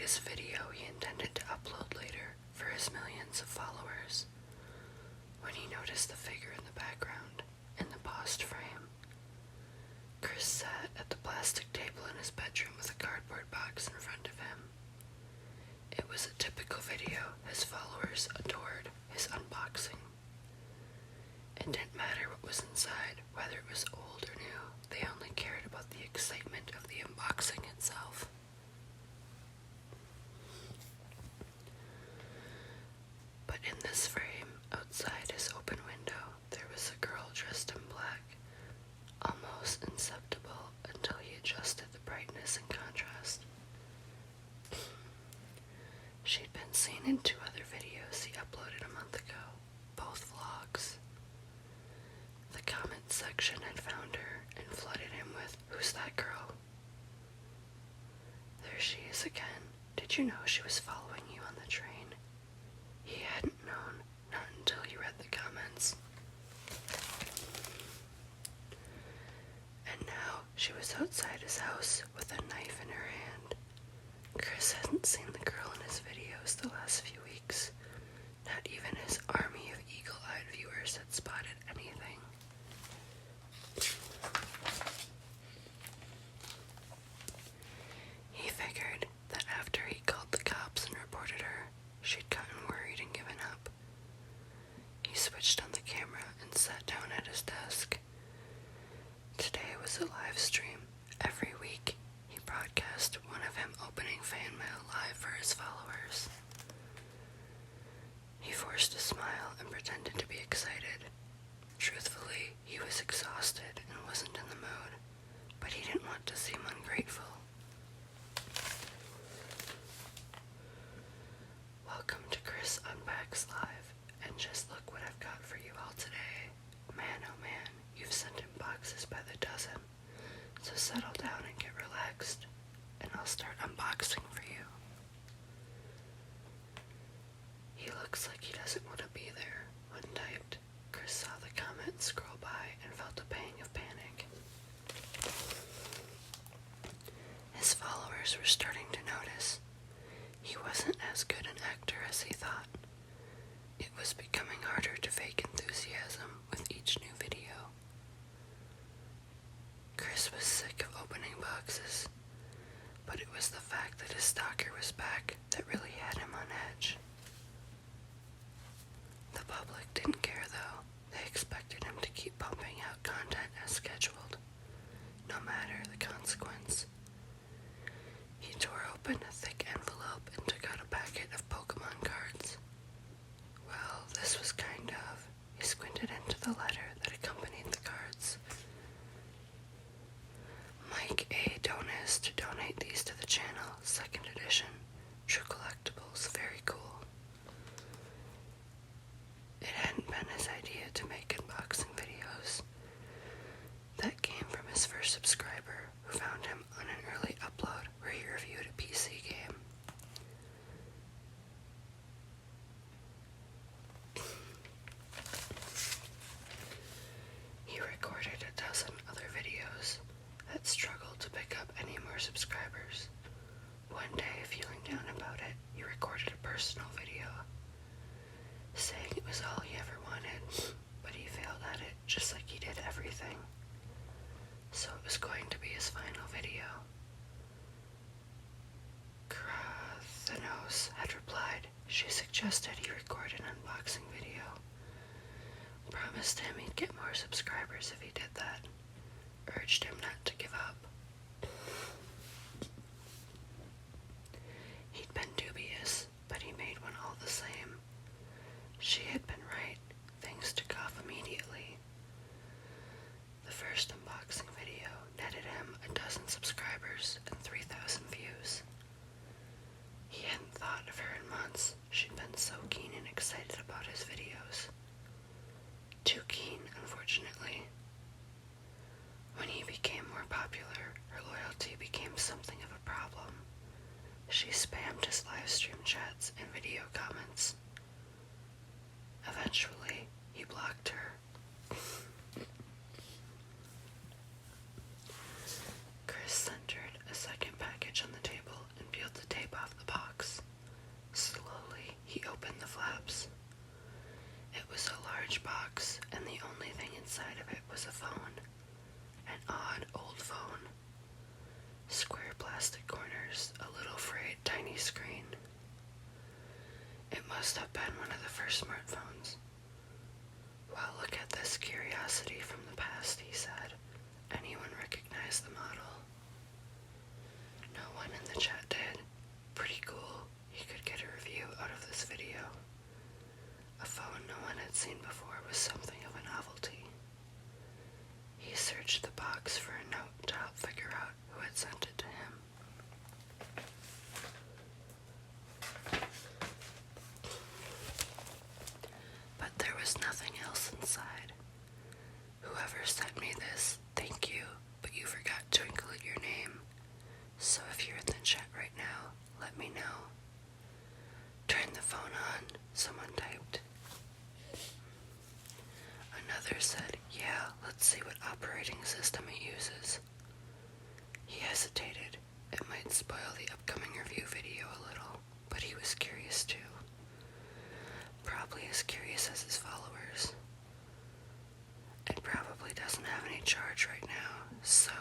biggest video he intended to upload later for his millions of followers, when he noticed the figure in the background, in the paused frame. Chris sat at the plastic table in his bedroom with a cardboard box in front of him. It was a typical video his followers adored, his unboxing. It didn't matter what was inside, whether it was old or new, they only cared about the excitement of the unboxing itself. But in this frame, outside his open window, there was a girl dressed in black, almost inceptible until he adjusted the brightness and contrast. She'd been seen in 2 other videos he uploaded a month ago, both vlogs. The comment section had found her and flooded him with, "Who's that girl?" "There she is again. Did you know she was following you on the train?" He hadn't known, not until he read the comments. And now she was outside his house with a knife in her hand. Chris hadn't seen the girl in his videos the last few weeks. Not even his army of eagle-eyed viewers had spotted anything. He figured that after he called the cops and reported her, she'd gotten worried and given up. He switched on the camera and sat down at his desk. Today was a live stream. Every week, he broadcast one of him opening fan mail live for his followers. He forced a smile and pretended to be excited. Truthfully, he was exhausted and wasn't in the mood, but he didn't want to seem ungrateful. Welcome to Chris Unboxed Live, and just look what I've got for you all today. Man, oh man, you've sent in boxes by the dozen, so settle down and get relaxed, and I'll start unboxing for you. He looks like he doesn't want to be there, untyped. Chris saw the comment scroll by and felt a pang of panic. His followers were starting to notice. He wasn't as good an actor as he thought. It was becoming harder to fake enthusiasm with each new video. Chris was sick of opening boxes, but it was the fact that his stalker was back that really had him on edge. The public didn't care though. They expected him to keep pumping out content as scheduled, no matter the consequence. He tore open a thick envelope and took out a packet of Pokemon cards. Well, this was kind of. He squinted into the letter that accompanied the cards. Mike A. Donis to donate these to the channel, 2nd edition. True collectibles, very cool. It hadn't been his idea to make unboxing videos. That came from his first subscriber, who found him on an early upload where he reviewed a PC game. He recorded a dozen other videos that struggled to pick up any more subscribers. One day, feeling down about it, he recorded a personal video, saying it was all he ever wanted, but he failed at it just like he did everything. So it was going to be his final video. Krathenos had replied. She suggested he record an unboxing video. Promised him he'd get more subscribers if he did that. Urged him not to give up. He'd been dubious, but he made one all the same. She had been right. Things took off immediately. The first unboxing video netted him a dozen subscribers and 3,000 views. He hadn't thought of her in months. She'd been so keen and excited about his videos. Too keen, unfortunately. When he became more popular, her loyalty became something of a problem. She spammed his live stream chats and video comments. Eventually, he blocked her. Chris centered a second package on the table and peeled the tape off the box. our smartphones. Wow, look at this curiosity from the past, he said. Anyone recognize the model? No one in the chat did. Pretty cool. He could get a review out of this video. A phone no one had seen before was something of a novelty. He searched the box for a note to help figure out who had sent it to him. But there was nothing else inside. Whoever sent me this, thank you, but you forgot to include your name. So if you're in the chat right now, let me know. Turn the phone on, someone typed. Another said, yeah, let's see what operating system it uses. He hesitated. It might spoil the upcoming review video a little, but he was curious too. Probably as curious as his followers. It probably doesn't have any charge right now, so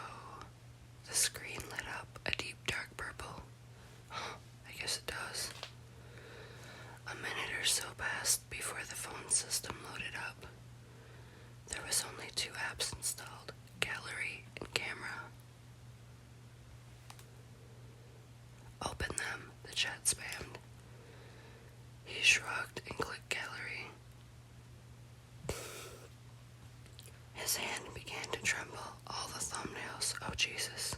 the screen lit up a deep dark purple. I guess it does. A minute or so passed before the phone system loaded up. There was only 2 apps installed, Gallery and Camera. Open them, the chat spammed. He shrugged and clicked Gallery. His hand began to tremble, all the thumbnails, oh Jesus.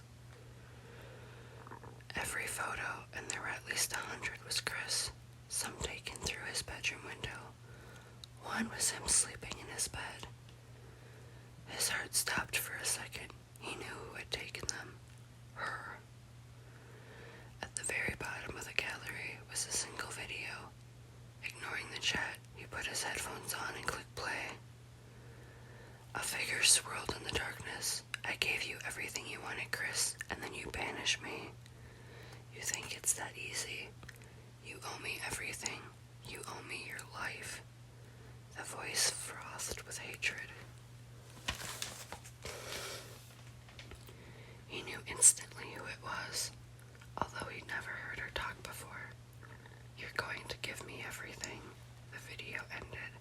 Every photo, and there were at least 100, was Chris, some taken through his bedroom window. One was him sleeping in his bed. His heart stopped for a second. He knew who had taken them. Her. At the very bottom of the gallery was a single video. Ignoring the chat, he put his headphones on and clicked play. A figure swirled in the darkness. I gave you everything you wanted, Chris, and then you banished me. You think it's that easy? You owe me everything. You owe me your life. The voice frothed with hatred. He knew instantly who it was, although he'd never heard her talk before. You're going to give me everything. The video ended.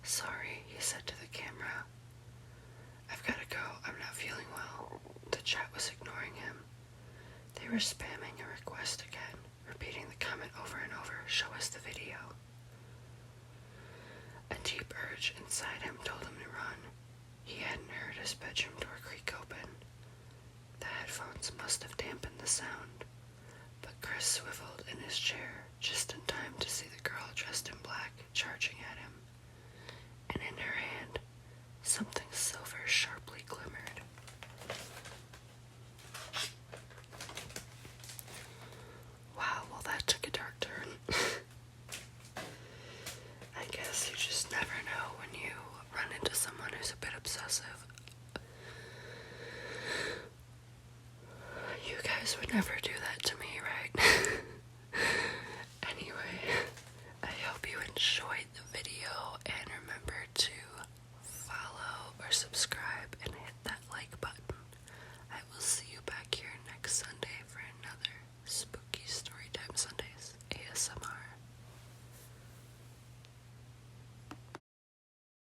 Sorry, he said to the camera. I've got to go. I'm not feeling well. The chat was ignoring him. They were spamming a request again, repeating the comment over and over, show us the video. A deep urge inside him told him to run. He hadn't heard his bedroom door creak open. The headphones must have dampened the sound, but Chris swiveled in his chair just in time to see the girl dressed in black charging at him, and in her hand, something silver sharply glimmered. Wow, well that took a dark turn. I guess you just never know when you run into someone who's a bit obsessive. You guys would never do that to me, right? Anyway, I hope you enjoyed the video, and remember to follow or subscribe